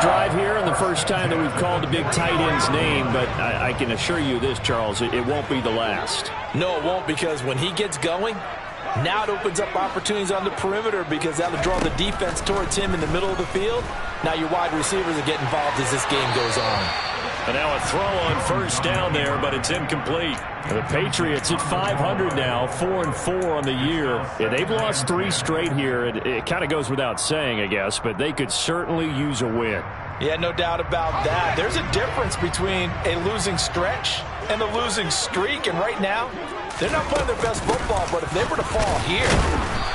drive here and the first time that we've called a big tight end's name, but I can assure you this, Charles, it won't be the last. No, it won't, because when he gets going, now it opens up opportunities on the perimeter because that'll draw the defense towards him in the middle of the field. Now your wide receivers will get involved as this game goes on. And now a throw on first down there, but it's incomplete. The Patriots at 500 now, 4-4 on the year. Yeah, they've lost 3 straight here. It kind of goes without saying, I guess, but they could certainly use a win. Yeah, no doubt about that. There's a difference between a losing stretch and a losing streak, and right now, they're not playing their best football, but if they were to fall here,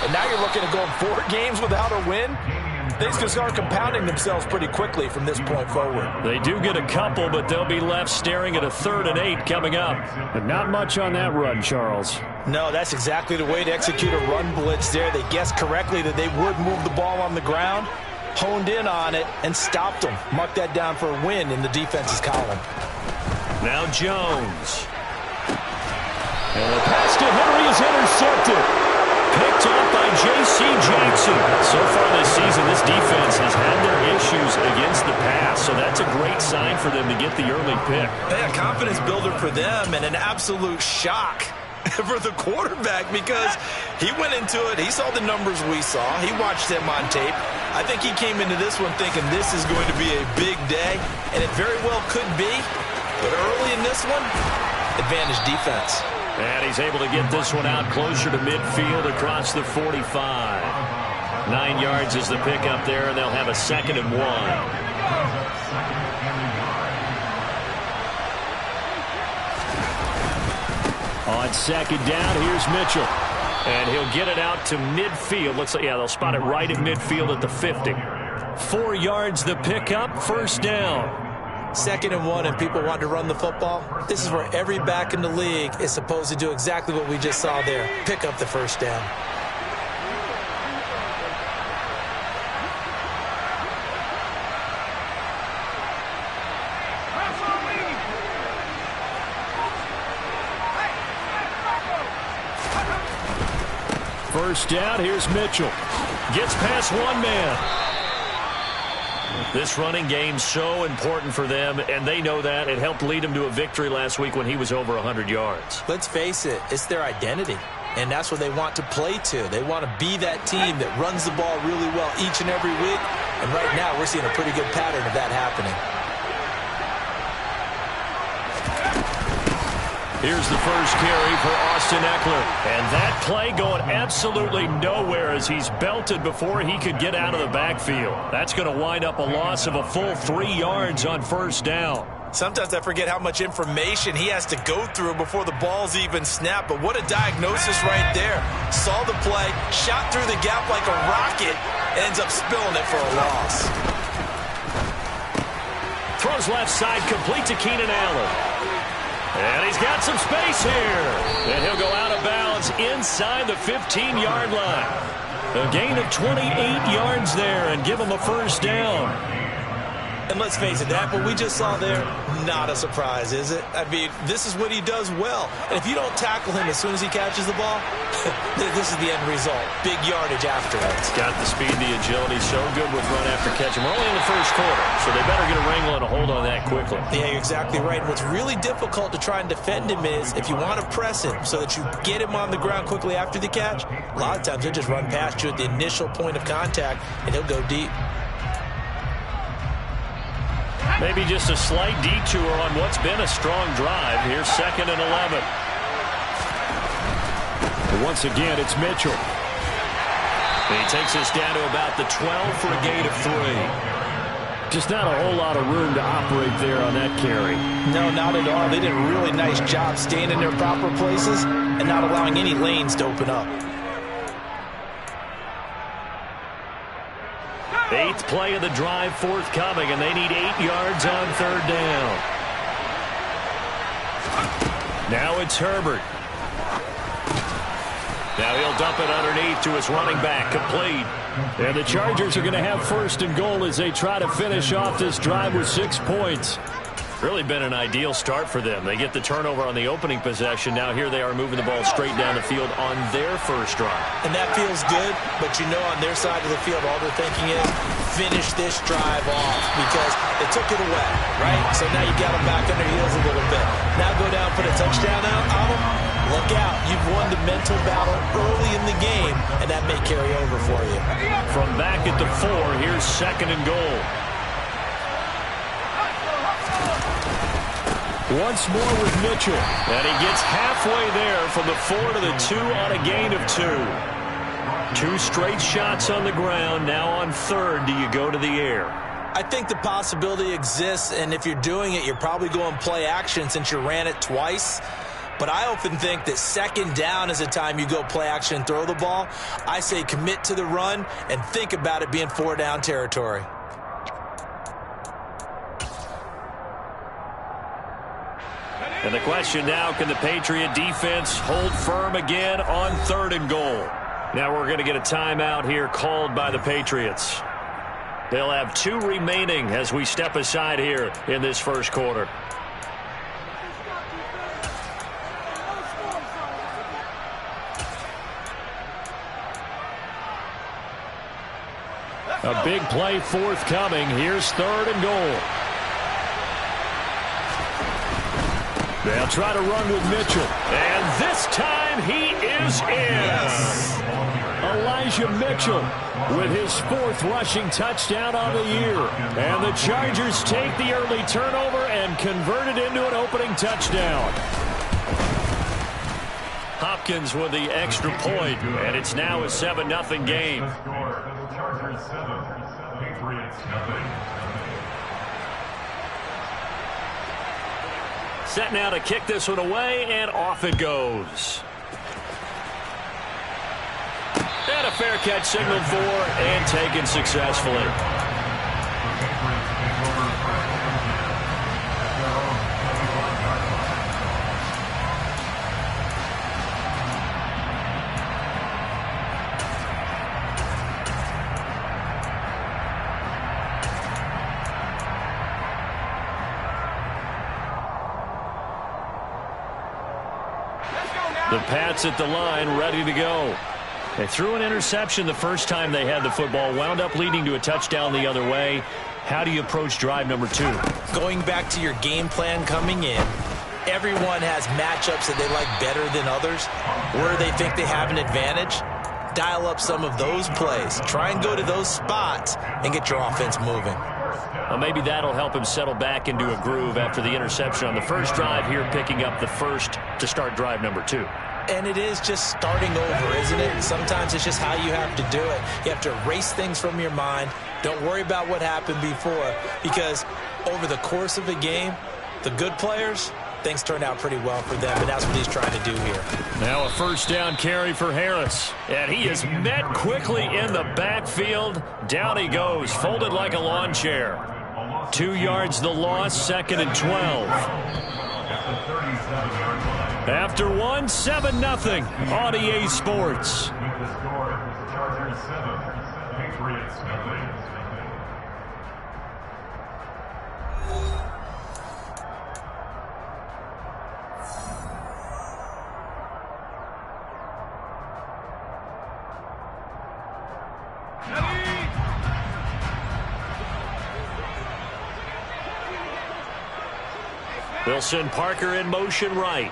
and now you're looking at going 4 games without a win, things can start compounding themselves pretty quickly from this point forward. They do get a couple, but they'll be left staring at a 3rd and 8 coming up. But not much on that run, Charles. No, that's exactly the way to execute a run blitz there. They guessed correctly that they would move the ball on the ground, honed in on it, and stopped them. Mark that down for a win in the defense's column. Now Jones. And the pass to Henry is intercepted. Picked up by J.C. Jackson. So far this season, this defense has had their issues against the pass, so that's a great sign for them to get the early pick. A confidence builder for them and an absolute shock for the quarterback because he went into it. He saw the numbers we saw. He watched them on tape. I think he came into this one thinking this is going to be a big day, and it very well could be. But early in this one, advantage defense. And he's able to get this one out closer to midfield across the 45. 9 yards is the pickup there, and they'll have a 2nd and 1. On 2nd down, here's Mitchell. And he'll get it out to midfield. Looks like, yeah, they'll spot it right at midfield at the 50. 4 yards the pickup, 1st down. 2nd and 1, and people want to run the football. This is where every back in the league is supposed to do exactly what we just saw there. Pick up the 1st down. First down, here's Mitchell. Gets past one man. This running game's so important for them, and they know that. It helped lead them to a victory last week when he was over 100 yards. Let's face it, it's their identity, and that's what they want to play to. They want to be that team that runs the ball really well each and every week, and right now we're seeing a pretty good pattern of that happening. Here's the first carry for Austin Eckler. And that play going absolutely nowhere as he's belted before he could get out of the backfield. That's going to wind up a loss of a full 3 yards on 1st down. Sometimes I forget how much information he has to go through before the ball's even snapped. But what a diagnosis right there. Saw the play, shot through the gap like a rocket, ends up spilling it for a loss. Throws left side, complete to Keenan Allen. And he's got some space here. And he'll go out of bounds inside the 15-yard line. A gain of 28 yards there and give him a 1st down. And let's face it, that what we just saw there, not a surprise, is it? I mean, this is what he does well. And if you don't tackle him as soon as he catches the ball, this is the end result. Big yardage after it. It's got the speed, the agility, so good with run after catch. We're only in the 1st quarter, so they better get a wrangle and a hold on that quickly. Yeah, you're exactly right. And what's really difficult to try and defend him is if you want to press him so that you get him on the ground quickly after the catch, a lot of times he'll just run past you at the initial point of contact, and he'll go deep. Maybe just a slight detour on what's been a strong drive. Here's 2nd and 11. But once again, it's Mitchell. And he takes us down to about the 12 for a gain of 3. Just not a whole lot of room to operate there on that carry. No, not at all. They did a really nice job staying in their proper places and not allowing any lanes to open up. 8th play of the drive forthcoming, and they need 8 yards on 3rd down. Now it's Herbert. Now he'll dump it underneath to his running back, complete. And the Chargers are going to have 1st and goal as they try to finish off this drive with 6 points. Really been an ideal start for them. They get the turnover on the opening possession. Now here they are moving the ball straight down the field on their first drive. And that feels good, but you know on their side of the field, all they're thinking is finish this drive off because they took it away, right? So now you got them back on their heels a little bit. Now go down, put a touchdown out on them. Look out. You've won the mental battle early in the game, and that may carry over for you. From back at the 4, here's 2nd and goal. Once more with Mitchell. And he gets halfway there from the 4 to the 2 on a gain of 2. 2 straight shots on the ground. Now on 3rd, do you go to the air? I think the possibility exists, and if you're doing it, you're probably going play action since you ran it twice. But I often think that 2nd down is the time you go play action and throw the ball. I say commit to the run and think about it being 4 down territory. And the question now, can the Patriot defense hold firm again on 3rd and goal? Now we're going to get a timeout here called by the Patriots. They'll have 2 remaining as we step aside here in this first quarter. A big play forthcoming. Here's 3rd and goal. They'll try to run with Mitchell. And this time he is in. Yes. Elijah Mitchell with his 4th rushing touchdown on the year. And the Chargers take the early turnover and convert it into an opening touchdown. Hopkins with the extra point, and it's now a 7-0 game. Chargers 7, Patriots nothing. Set now to kick this one away, and off it goes. And a fair catch signaled for and taken successfully. The Pats at the line, ready to go. They threw an interception the first time they had the football, wound up leading to a touchdown the other way. How do you approach drive number 2? Going back to your game plan coming in, everyone has matchups that they like better than others. Where they think they have an advantage, dial up some of those plays. Try and go to those spots and get your offense moving. Well, maybe that'll help him settle back into a groove after the interception on the first drive here, picking up the first to start drive number 2. And it is just starting over, isn't it? Sometimes it's just how you have to do it. You have to erase things from your mind. Don't worry about what happened before, because over the course of a game, the good players, things turn out pretty well for them, and that's what he's trying to do here. Now a first down carry for Harris, and he is met quickly in the backfield. Down he goes, folded like a lawn chair. 2 yards the loss, 2nd and 12. After 1, 7-0 on EA Sports. With the score, Chargers 7, Patriots nothing. They'll send Parker in motion right.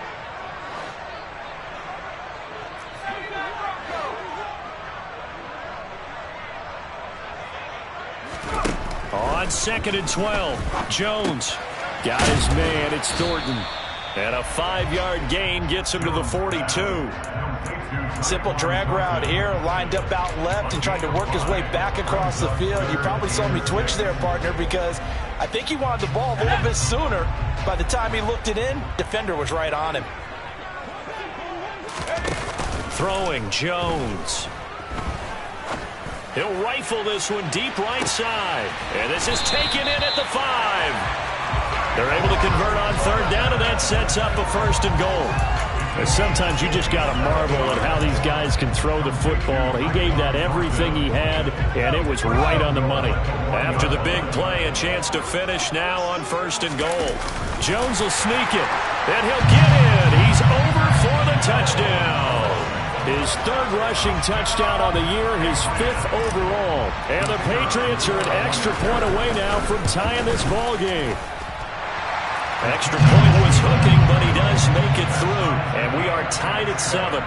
On 2nd and 12, Jones got his man. It's Thornton. And a 5-yard gain gets him to the 42. Simple drag route here, lined up out left and tried to work his way back across the field. You probably saw me twitch there, partner, because I think he wanted the ball a little bit sooner. By the time he looked it in, defender was right on him. Throwing Jones. He'll rifle this one deep right side. And this is taken in at the 5. They're able to convert on 3rd down, and that sets up a 1st and goal. Sometimes you just got to marvel at how these guys can throw the football. He gave that everything he had, and it was right on the money. After the big play, a chance to finish now on 1st and goal. Jones will sneak it, and he'll get in. He's over for the touchdown. His 3rd rushing touchdown on the year, his 5th overall. And the Patriots are an extra point away now from tying this ball game. Extra point was hooking, but he does make it through. And we are tied at 7.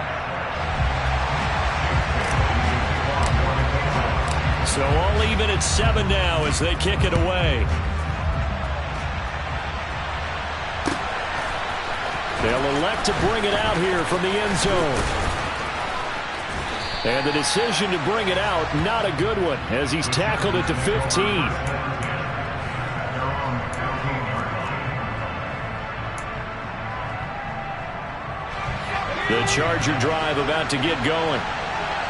So all even at 7 now as they kick it away. They'll elect to bring it out here from the end zone. And the decision to bring it out, not a good one, as he's tackled at the 15. The Charger drive about to get going.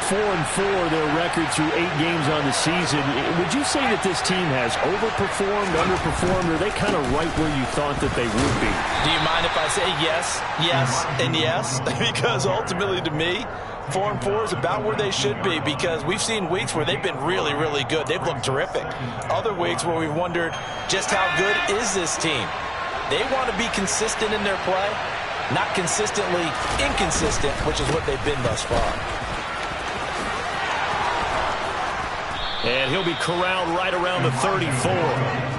4-4 their record through 8 games on the season. Would you say that this team has overperformed, underperformed, or are they kind of right where you thought that they would be? Do you mind if I say yes, yes, and yes? Because ultimately to me, 4-4 is about where they should be, because we've seen weeks where they've been really, really good. They've looked terrific. Other weeks where we've wondered just how good is this team. They want to be consistent in their play. Not consistently inconsistent, which is what they've been thus far. And he'll be corralled right around the 34.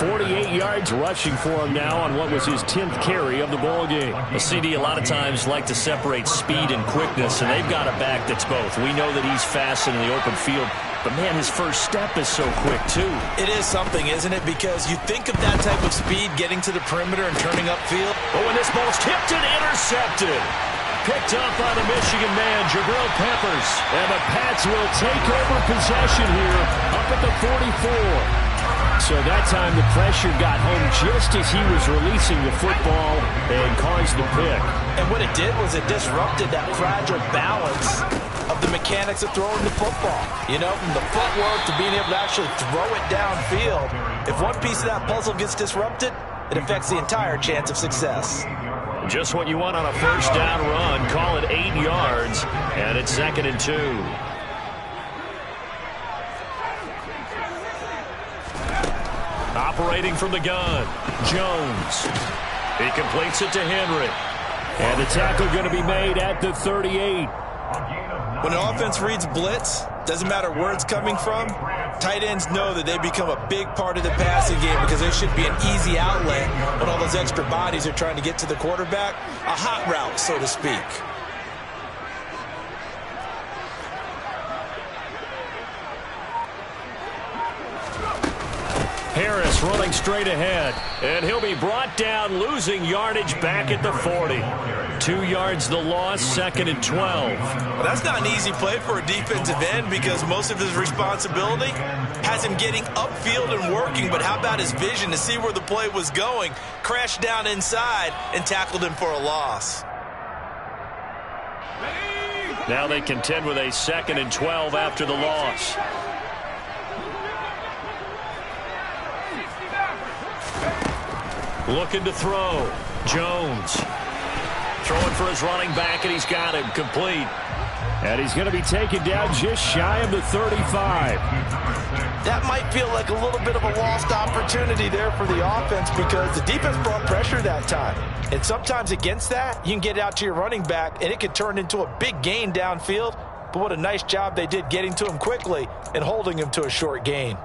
48 yards rushing for him now on what was his 10th carry of the ball game. Well, CD, a lot of times like to separate speed and quickness, and they've got a back that's both. We know that he's fast in the open field, but, man, his first step is so quick, too. It is something, isn't it? Because you think of that type of speed getting to the perimeter and turning upfield. Oh, and this ball's tipped and intercepted. Picked up by the Michigan man, Jabril Peppers. And the Pats will take over possession here up at the 44. So that time the pressure got home just as he was releasing the football and caused the pick. And what it did was it disrupted that fragile balance of the mechanics of throwing the football. You know, from the footwork to being able to actually throw it downfield. If one piece of that puzzle gets disrupted, it affects the entire chance of success. Just what you want on a first down run. Call it 8 yards, and it's 2nd and 2. Operating from the gun, Jones. He completes it to Henry. And the tackle going to be made at the 38. When an offense reads blitz, doesn't matter where it's coming from, tight ends know that they become a big part of the passing game because they should be an easy outlet when all those extra bodies are trying to get to the quarterback. A hot route, so to speak. Harris running straight ahead, and he'll be brought down, losing yardage back at the 40. 2 yards the loss, 2nd and 12. Well, that's not an easy play for a defensive end because most of his responsibility has him getting upfield and working, but how about his vision to see where the play was going, crashed down inside, and tackled him for a loss. Now they contend with a 2nd and 12 after the loss. Looking to throw. Jones. Throwing for his running back, and he's got him complete. And he's going to be taken down just shy of the 35. That might feel like a little bit of a lost opportunity there for the offense because the defense brought pressure that time. And sometimes against that, you can get out to your running back, and it could turn into a big gain downfield. But what a nice job they did getting to him quickly and holding him to a short gain.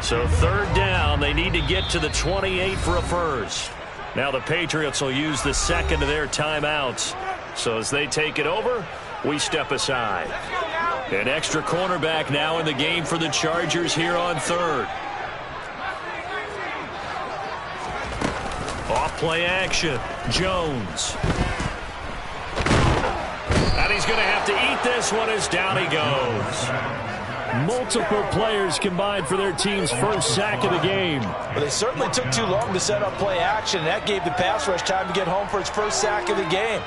So 3rd down, they need to get to the 28 for a first. Now the Patriots will use the 2nd of their timeouts. So as they take it over, we step aside. An extra cornerback now in the game for the Chargers here on 3rd. Off play action, Jones. And he's going to have to eat this one as down he goes. Multiple players combined for their team's first sack of the game. Well, they certainly took too long to set up play action. That gave the pass rush time to get home for its first sack of the game.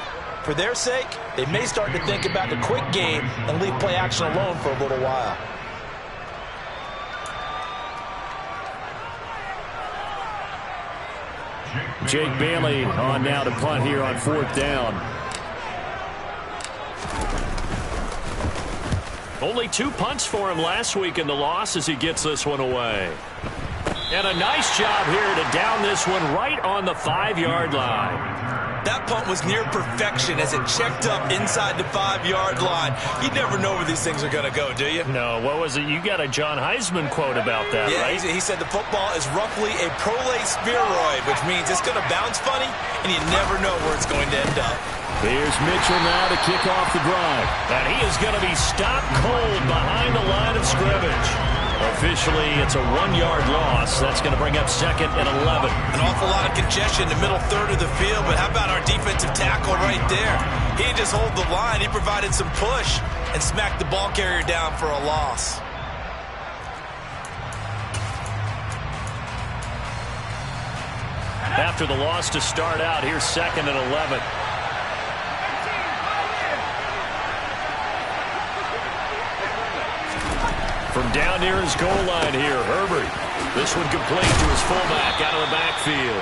For their sake, they may start to think about the quick game and leave play action alone for a little while. Jake Bailey on now to punt here on 4th down. Only 2 punts for him last week in the loss as he gets this one away. And a nice job here to down this one right on the 5-yard line. That punt was near perfection as it checked up inside the 5-yard line. You never know where these things are going to go, do you? No, what was it? You got a John Heisman quote about that, yeah, right? He said the football is roughly a prolate spheroid, which means it's going to bounce funny, and you never know where it's going to end up. Here's Mitchell now to kick off the drive. And he is going to be stopped cold behind the line of scrimmage. Officially, it's a 1-yard loss. That's going to bring up 2nd and 11. An awful lot of congestion in the middle third of the field, but how about our defensive tackle right there? He didn't just hold the line. He provided some push and smacked the ball carrier down for a loss. After the loss to start out, here's 2nd and 11. From down near his goal line here, Herbert. This one complete to his fullback out of the backfield.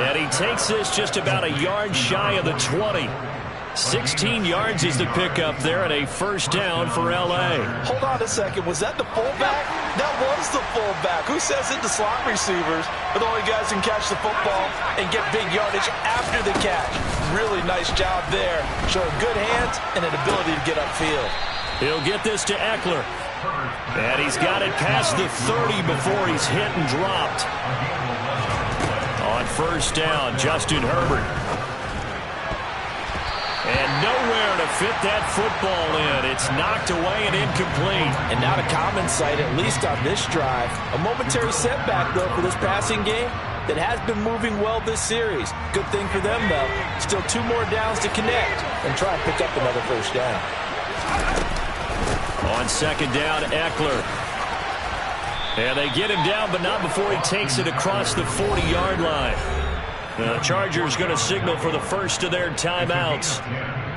And he takes this just about a yard shy of the 20. 16 yards is the pickup there and a 1st down for L.A. Hold on a second. Was that the fullback? That was the fullback. Who says it? The slot receivers are the only guys who can catch the football and get big yardage after the catch. Really nice job there. Showing good hands and an ability to get upfield. He'll get this to Eckler. And he's got it past the 30 before he's hit and dropped. On 1st down, Justin Herbert. And nowhere to fit that football in. It's knocked away and incomplete. And not a common sight, at least on this drive. A momentary setback, though, for this passing game that has been moving well this series. Good thing for them, though. Still 2 more downs to connect and try and pick up another 1st down. On 2nd down, Eckler. And they get him down, but not before he takes it across the 40-yard line. The Chargers going to signal for the first of their timeouts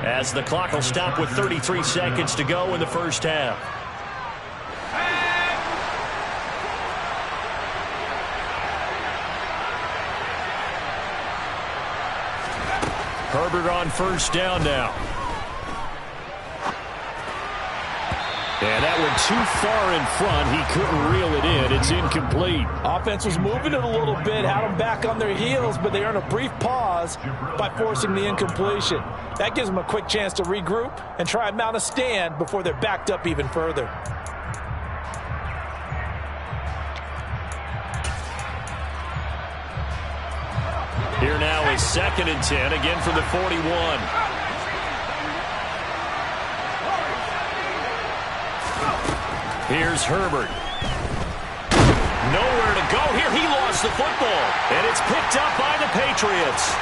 as the clock will stop with 33 seconds to go in the 1st half. Herbert on 1st down now. And that one too far in front. He couldn't reel it in. It's incomplete. Offense was moving it a little bit, had them back on their heels, but they earned a brief pause by forcing the incompletion. That gives them a quick chance to regroup and try and mount a stand before they're backed up even further. Here now is 2nd and 10, again from the 41. Here's Herbert. Nowhere to go here. He lost the football. And it's picked up by the Patriots.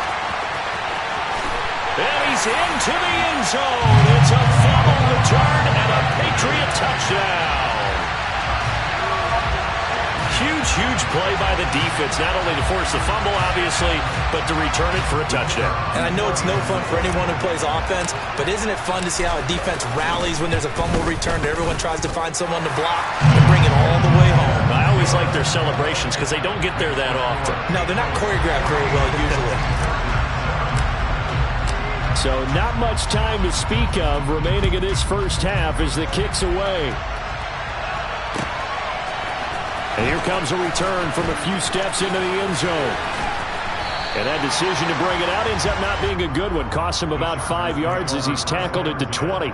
And he's into the end zone. It's a fumble return and a Patriot touchdown. Huge play by the defense, not only to force the fumble, obviously, but to return it for a touchdown. And I know it's no fun for anyone who plays offense, but isn't it fun to see how a defense rallies when there's a fumble return? Everyone tries to find someone to block and bring it all the way home. I always like their celebrations because they don't get there that often. No, they're not choreographed very well usually. So not much time to speak of remaining in this 1st half as the kick's away. And here comes a return from a few steps into the end zone. And that decision to bring it out ends up not being a good one. Costs him about 5 yards as he's tackled at the 20.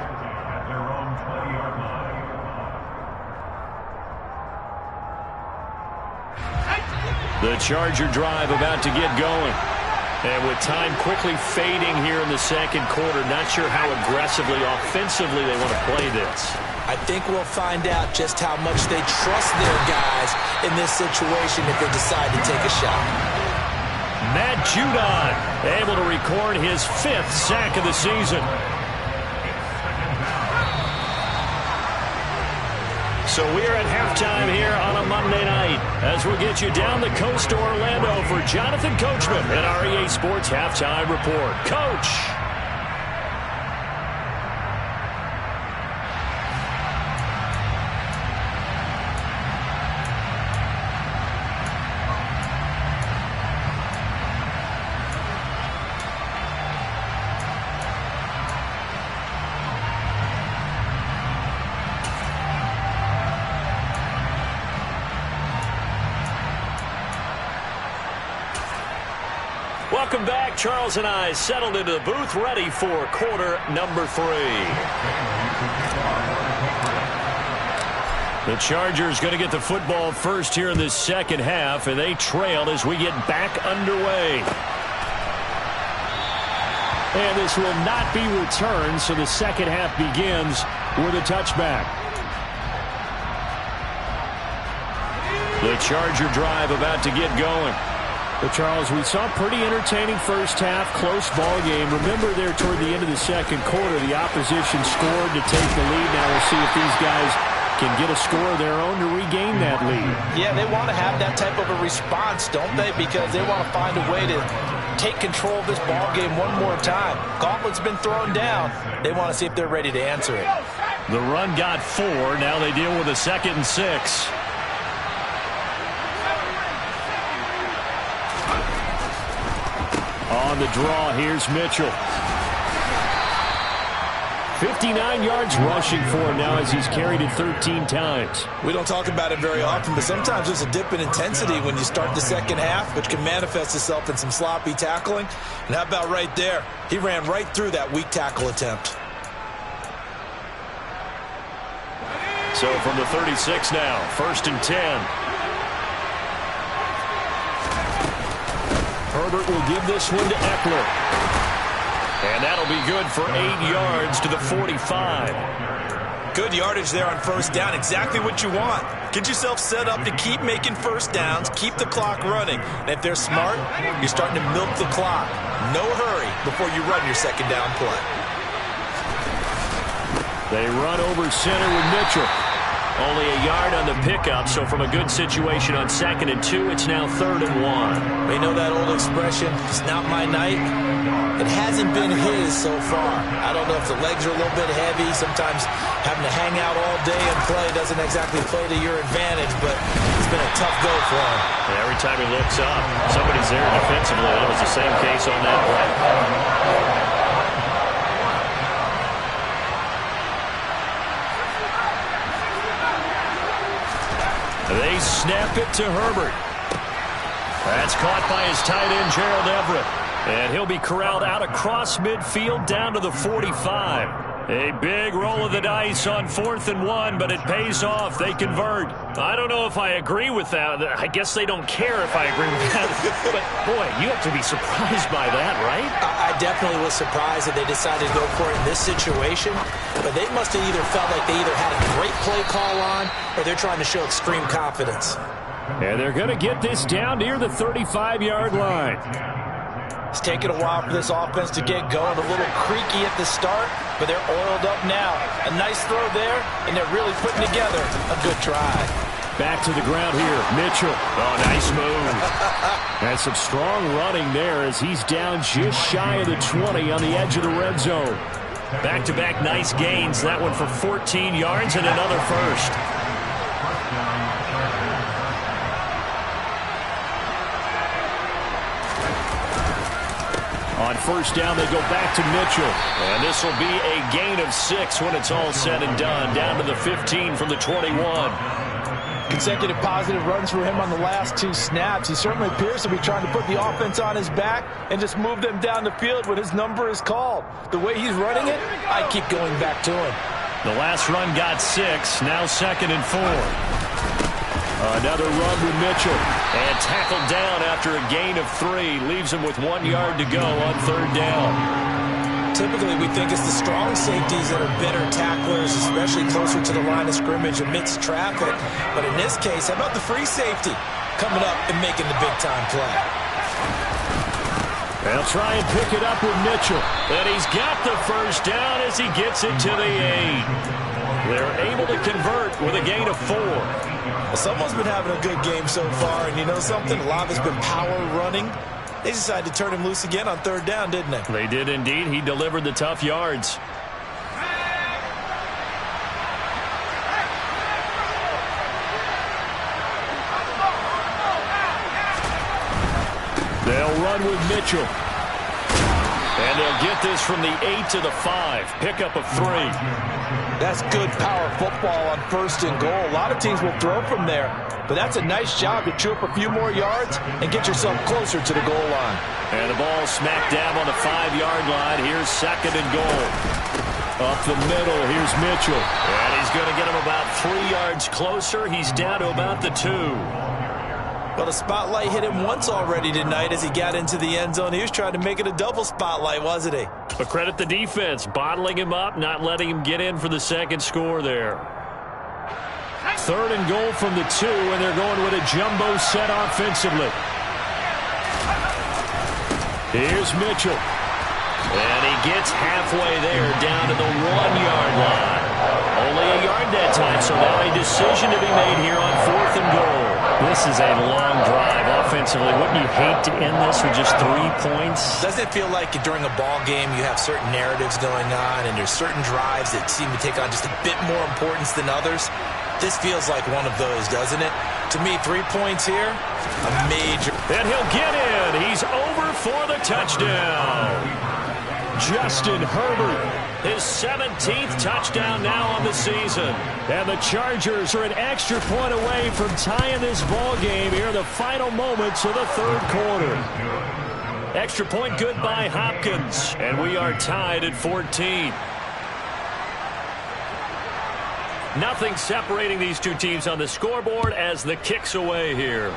The Charger drive about to get going. And with time quickly fading here in the 2nd quarter, not sure how aggressively, offensively they want to play this. I think we'll find out just how much they trust their guys in this situation if they decide to take a shot. Matt Judon able to record his 5th sack of the season. So we're at halftime here on a Monday night as we'll get you down the coast to Orlando for Jonathan Coachman at our EA Sports Halftime Report. Coach. Welcome back. Charles and I settled into the booth, ready for quarter number 3. The Chargers going to get the football first here in this second half, and they trail as we get back underway. And this will not be returned, so the second half begins with a touchback. The Charger drive about to get going. But Charles, we saw a pretty entertaining first half, close ball game. Remember there toward the end of the second quarter, the opposition scored to take the lead. Now we'll see if these guys can get a score of their own to regain that lead. Yeah, they want to have that type of a response, don't they? Because they want to find a way to take control of this ball game one more time. Gauntlet's been thrown down. They want to see if they're ready to answer it. The run got 4. Now they deal with a 2nd and 6. On the draw, here's Mitchell. 59 yards rushing for him now as he's carried it 13 times. We don't talk about it very often, but sometimes there's a dip in intensity when you start the second half, which can manifest itself in some sloppy tackling. And how about right there? He ran right through that weak tackle attempt. So from the 36 now, 1st and 10. Herbert will give this one to Eckler. And that'll be good for 8 yards to the 45. Good yardage there on first down. Exactly what you want. Get yourself set up to keep making first downs, keep the clock running. And if they're smart, you're starting to milk the clock. No hurry before you run your second down play. They run over center with Mitchell. Only a yard on the pickup, so from a good situation on 2nd and 2, it's now 3rd and 1. They know that old expression, it's not my night. It hasn't been his so far. I don't know if the legs are a little bit heavy. Sometimes having to hang out all day and play doesn't exactly play to your advantage, but it's been a tough go for him. And every time he looks up, somebody's there defensively. It was the same case on that play. They snap it to Herbert. That's caught by his tight end, Gerald Everett. And he'll be corralled out across midfield down to the 45. A big roll of the dice on 4th and 1, but it pays off. They convert. I don't know if I agree with that. I guess they don't care if I agree with that. But, boy, you have to be surprised by that, right? I definitely was surprised that they decided to go for it in this situation. But they must have either felt like they either had a great play call on or they're trying to show extreme confidence. And they're going to get this down near the 35-yard line. It's taken a while for this offense to get going. A little creaky at the start, but they're oiled up now. A nice throw there, and they're really putting together a good drive. Back to the ground here. Mitchell. Oh, nice move. And some strong running there as he's down just shy of the 20 on the edge of the red zone. Back-to-back nice gains. That one for 14 yards and another first. On first down, they go back to Mitchell. And this will be a gain of 6 when it's all said and done. Down to the 15 from the 21. Consecutive positive runs for him on the last 2 snaps. He certainly appears to be trying to put the offense on his back and just move them down the field when his number is called. The way he's running it, I keep going back to him. The last run got 6. Now 2nd and 4. Another run with Mitchell. And tackled down after a gain of 3. Leaves him with 1 yard to go on 3rd down. Typically, we think it's the strong safeties that are better tacklers, especially closer to the line of scrimmage amidst traffic. But in this case, how about the free safety coming up and making the big-time play? They'll try and pick it up with Mitchell. And he's got the first down as he gets it to the 8. They're able to convert with a gain of 4. Well, someone's been having a good game so far, and you know something? A lot has been power running. They decided to turn him loose again on 3rd down, didn't they? They did indeed. He delivered the tough yards. They'll run with Mitchell. And they'll get this from the 8 to the 5. Pickup of 3. That's good power football on 1st and goal. A lot of teams will throw from there, but that's a nice job to chew up a few more yards and get yourself closer to the goal line. And the ball smack dab on the 5-yard line. Here's 2nd and goal. Up the middle, here's Mitchell. And he's going to get him about 3 yards closer. He's down to about the 2. Well, the spotlight hit him once already tonight as he got into the end zone. He was trying to make it a double spotlight, wasn't he? But credit the defense, bottling him up, not letting him get in for the 2nd score there. 3rd and goal from the 2, and they're going with a jumbo set offensively. Here's Mitchell. And he gets halfway there, down to the 1-yard line. Only a yard that time, so now a decision to be made here on 4th and goal. This is a long drive offensively. Wouldn't you hate to end this with just 3 points? Doesn't it feel like during a ball game you have certain narratives going on and there's certain drives that seem to take on just a bit more importance than others? This feels like one of those, doesn't it? To me, 3 points here, a major. And he'll get in. He's over for the touchdown. Justin Herbert, his 17th touchdown now on the season. And the Chargers are an extra point away from tying this ball game here in the final moments of the 3rd quarter. Extra point good by Hopkins. And we are tied at 14. Nothing separating these two teams on the scoreboard as the kick's away here.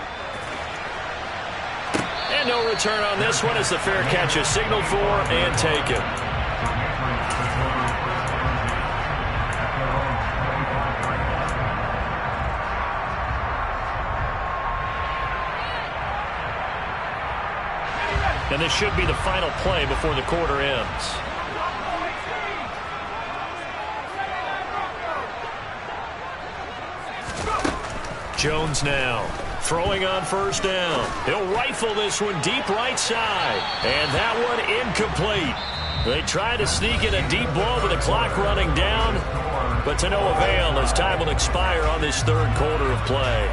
And no return on this one as the fair catch is signaled for and taken. And this should be the final play before the quarter ends. Jones now throwing on 1st down. He'll rifle this one deep right side. And that one incomplete. They try to sneak in a deep ball with the clock running down, but to no avail as time will expire on this 3rd quarter of play.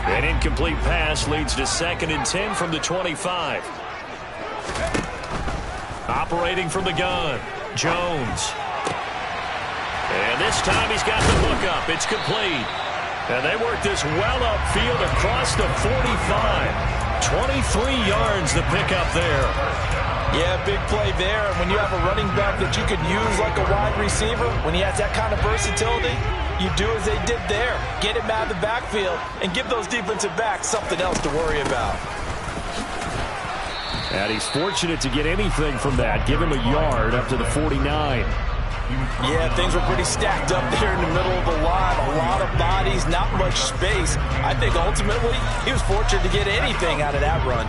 An incomplete pass leads to 2nd and 10 from the 25. Operating from the gun, Jones. And this time he's got the look up. It's complete. And they work this well upfield across the 45. 23 yards the pickup there. Yeah, big play there. And when you have a running back that you could use like a wide receiver, when he has that kind of versatility, you do as they did there. Get him out of the backfield and give those defensive backs something else to worry about. And he's fortunate to get anything from that. Give him a yard up to the 49. Yeah, things were pretty stacked up there in the middle of the line. A lot of bodies, not much space. I think ultimately he was fortunate to get anything out of that run.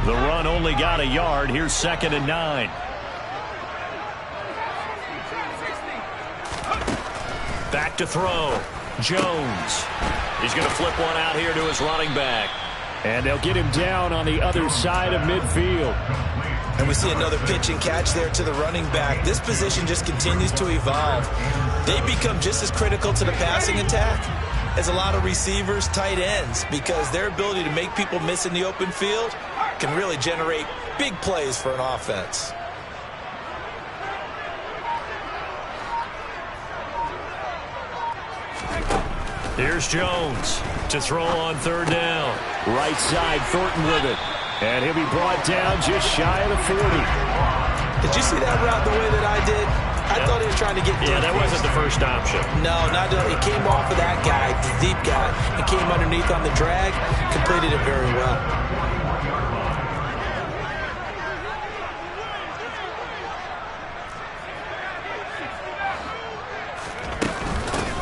The run only got a yard. Here's 2nd and 9. Back to throw. Jones. He's going to flip one out here to his running back. And they'll get him down on the other side of midfield. And we see another pitch and catch there to the running back. This position just continues to evolve. They become just as critical to the passing attack as a lot of receivers, tight ends, because their ability to make people miss in the open field can really generate big plays for an offense. Here's Jones to throw on 3rd down. Right side, Thornton with it. And he'll be brought down just shy of the 40. Did you see that route the way that I did? I thought he was trying to get deep. Yeah, that wasn't the first option. No, not at all. It came off of that guy, the deep guy, and came underneath on the drag, completed it very well.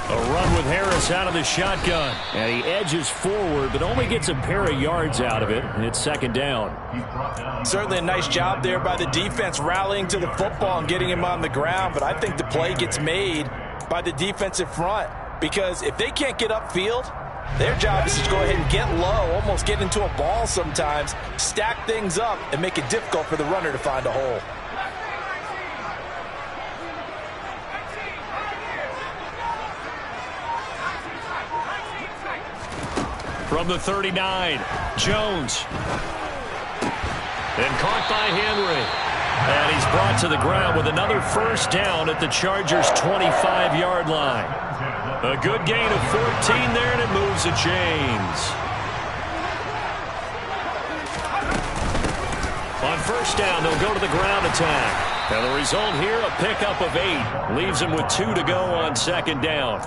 A run with Harris out of the shotgun. And he edges forward, but only gets a pair of yards out of it. And it's 2nd down. Certainly a nice job there by the defense rallying to the football and getting him on the ground. But I think the play gets made by the defensive front. Because if they can't get upfield, their job is to go ahead and get low, almost get into a ball sometimes, stack things up, and make it difficult for the runner to find a hole. From the 39, Jones. And caught by Henry. And he's brought to the ground with another first down at the Chargers' 25-yard line. A good gain of 14 there, and it moves the chains. On first down, they'll go to the ground attack. And the result here, a pickup of 8. Leaves them with 2 to go on second down.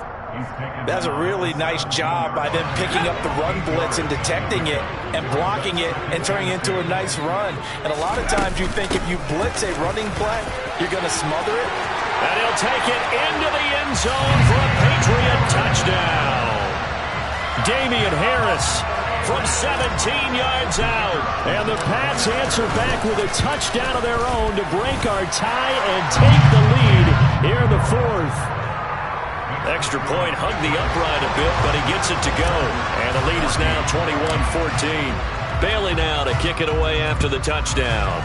That's a really nice job by them picking up the run blitz and detecting it and blocking it and turning it into a nice run. And a lot of times you think if you blitz a running play, you're going to smother it. And he'll take it into the end zone for a Patriot touchdown. Damian Harris from 17 yards out. And the Pats answer back with a touchdown of their own to break our tie and take the lead here in the fourth. Extra point hugged the upright a bit, but he gets it to go. And the lead is now 21-14. Bailey now to kick it away after the touchdown.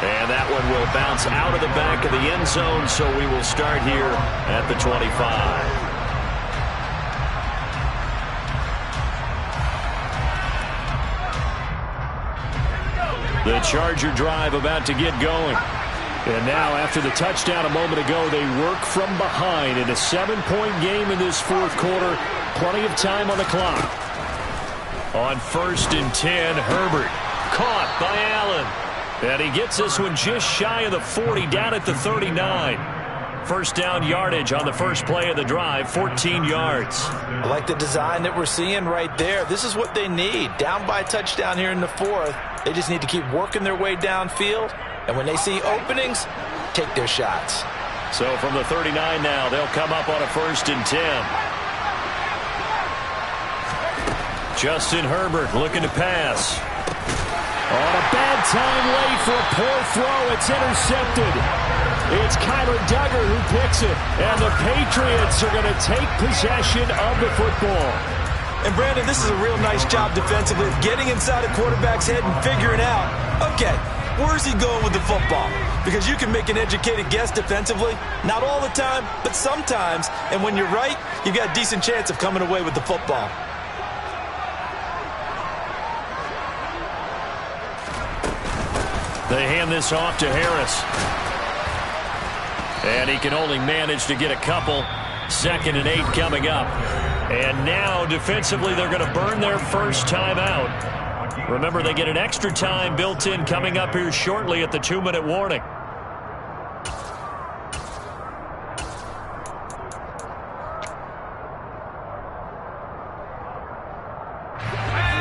And that one will bounce out of the back of the end zone, so we will start here at the 25. The Charger drive about to get going. And now, after the touchdown a moment ago, they work from behind in a 7-point game in this fourth quarter. Plenty of time on the clock. On 1st and 10, Herbert caught by Allen. And he gets this one just shy of the 40, down at the 39. First down yardage on the first play of the drive, 14 yards. I like the design that we're seeing right there. This is what they need. Down by a touchdown here in the fourth. They just need to keep working their way downfield. And when they see openings, take their shots. So from the 39 now, they'll come up on a 1st and 10. Justin Herbert looking to pass. On a bad time late for a poor throw. It's intercepted. It's Kyler Duggar who picks it. And the Patriots are going to take possession of the football. And Brandon, this is a real nice job defensively of getting inside a quarterback's head and figuring out, okay, where's he going with the football? Because you can make an educated guess defensively. Not all the time, but sometimes. And when you're right, you've got a decent chance of coming away with the football. They hand this off to Harris. And he can only manage to get a couple. 2nd and 8 coming up. And now, defensively, they're going to burn their first timeout. Remember, they get an extra time built in coming up here shortly at the 2-minute warning.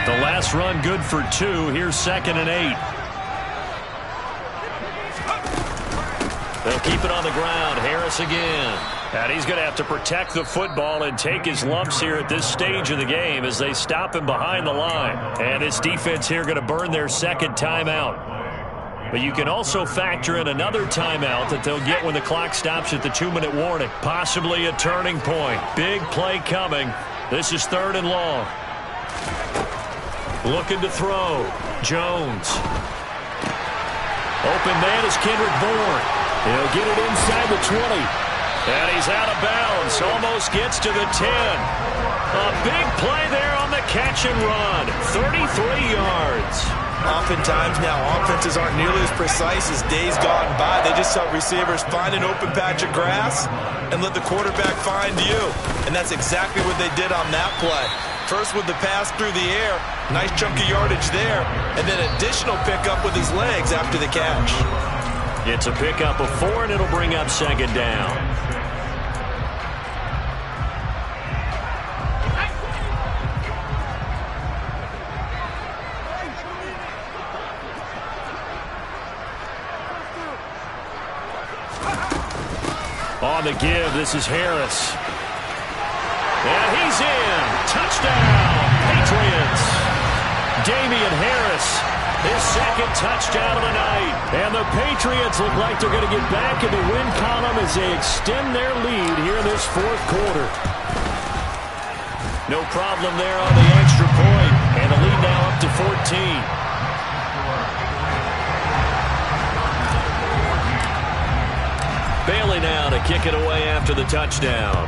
The last run good for 2. Here's 2nd and 8. They'll keep it on the ground. Harris again. And he's going to have to protect the football and take his lumps here at this stage of the game as they stop him behind the line. And this defense here going to burn their second timeout. But you can also factor in another timeout that they'll get when the clock stops at the 2-minute warning. Possibly a turning point. Big play coming. This is 3rd and long. Looking to throw. Jones. Open man is Kendrick Bourne. He'll get it inside the 20. And he's out of bounds. Almost gets to the 10. A big play there on the catch and run. 33 yards. Oftentimes now, offenses aren't nearly as precise as days gone by. They just help receivers find an open patch of grass and let the quarterback find you. And that's exactly what they did on that play. First with the pass through the air. Nice chunky yardage there. And then additional pickup with his legs after the catch. It's a pickup of 4, and it'll bring up 2nd down. On the give, this is Harris. And he's in. Touchdown, Patriots. Damian Harris. His second touchdown of the night. And the Patriots look like they're going to get back in the win column as they extend their lead here in this fourth quarter. No problem there on the extra point. And the lead now up to 14. Bailey now to kick it away after the touchdown.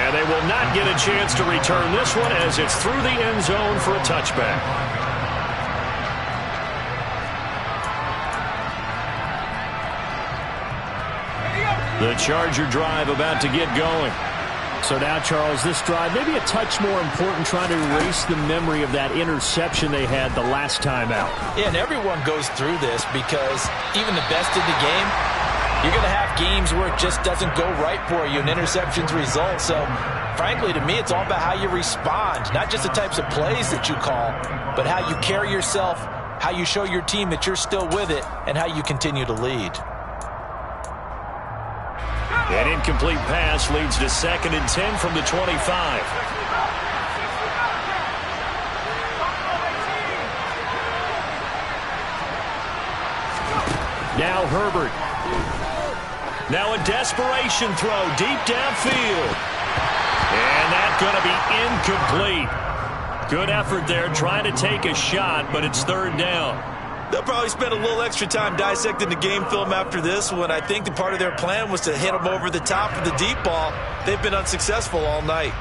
And they will not get a chance to return this one as it's through the end zone for a touchback. The Charger drive about to get going. So now, Charles, this drive maybe a touch more important, trying to erase the memory of that interception they had the last time out. Yeah, and everyone goes through this because even the best in the game, you're going to have games where it just doesn't go right for you and interceptions result. So, frankly, to me, it's all about how you respond, not just the types of plays that you call, but how you carry yourself, how you show your team that you're still with it, and how you continue to lead. An incomplete pass leads to 2nd and 10 from the 25. Now Herbert. Now a desperation throw deep downfield. And that's going to be incomplete. Good effort there trying to take a shot, but it's 3rd down. They'll probably spend a little extra time dissecting the game film after this one. I think the part of their plan was to hit them over the top of the deep ball. They've been unsuccessful all night.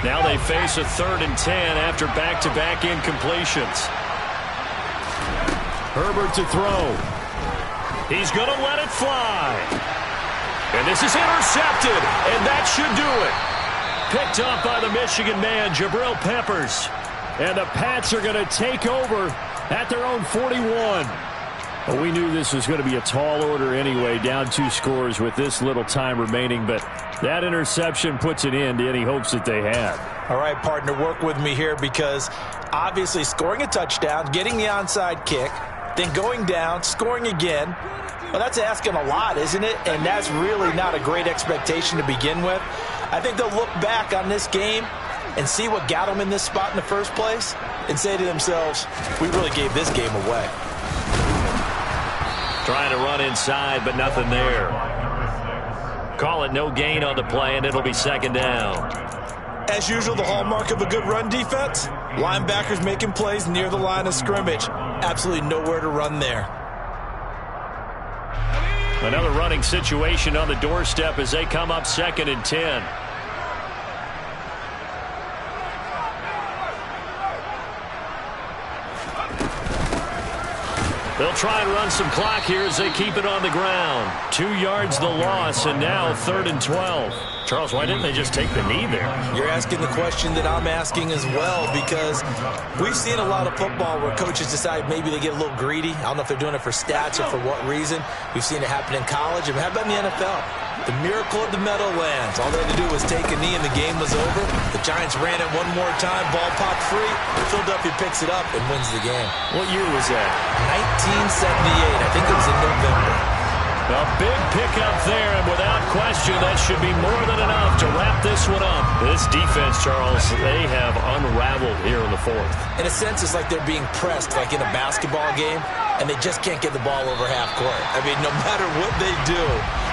Now they face a 3rd and 10 after back-to-back incompletions. Herbert to throw. He's going to let it fly. And this is intercepted, and that should do it. Picked up by the Michigan man, Jabril Peppers. And the Pats are going to take over at their own 41. Well, we knew this was going to be a tall order anyway, down 2 scores with this little time remaining, but that interception puts an end to any hopes that they had. All right, partner, work with me here because obviously scoring a touchdown, getting the onside kick, then going down, scoring again, well, that's asking a lot, isn't it? And that's really not a great expectation to begin with. I think they'll look back on this game and see what got them in this spot in the first place and say to themselves, we really gave this game away. Trying to run inside, but nothing there. Call it no gain on the play, and it'll be 2nd down. As usual, the hallmark of a good run defense, linebackers making plays near the line of scrimmage. Absolutely nowhere to run there. Another running situation on the doorstep as they come up 2nd and 10. They'll try and run some clock here as they keep it on the ground. 2 yards the loss, and now 3rd and 12. Charles, why didn't they just take the knee there? You're asking the question that I'm asking as well, because we've seen a lot of football where coaches decide maybe they get a little greedy. I don't know if they're doing it for stats or for what reason. We've seen it happen in college. And how about in the NFL? The miracle of the Meadowlands. All they had to do was take a knee and the game was over. The Giants ran it one more time. Ball popped free. Philadelphia picks it up and wins the game. What year was that? 1978. I think it was in November. A big pickup there, and without question, that should be more than enough to wrap this one up. This defense, Charles, they have unraveled here in the 4th. In a sense, it's like they're being pressed, like in a basketball game, and they just can't get the ball over half court. I mean, no matter what they do,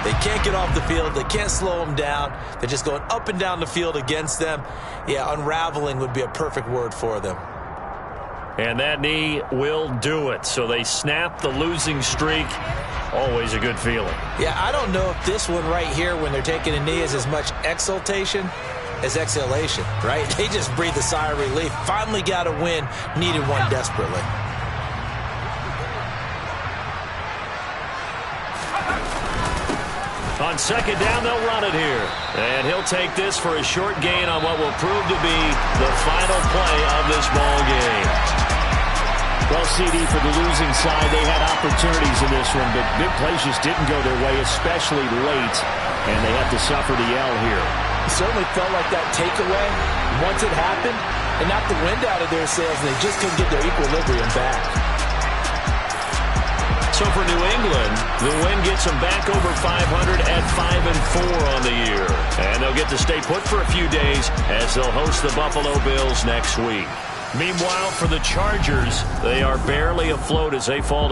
they can't get off the field. They can't slow them down. They're just going up and down the field against them. Yeah, unraveling would be a perfect word for them. And that knee will do it. So they snap the losing streak. Always a good feeling. Yeah, I don't know if this one right here, when they're taking a knee, is as much exultation as exhalation, right? They just breathe a sigh of relief. Finally got a win. Needed one desperately. On 2nd down, they'll run it here. And he'll take this for a short gain on what will prove to be the final play of this ball game. Well, CD, for the losing side, they had opportunities in this one, but big plays just didn't go their way, especially late, and they have to suffer the L here. It certainly felt like that takeaway, once it happened, and knocked the wind out of their sails, and they just couldn't get their equilibrium back. So for New England, the win gets them back over 500 at 5-4 on the year. And they'll get to stay put for a few days as they'll host the Buffalo Bills next week. Meanwhile, for the Chargers, they are barely afloat as they fall to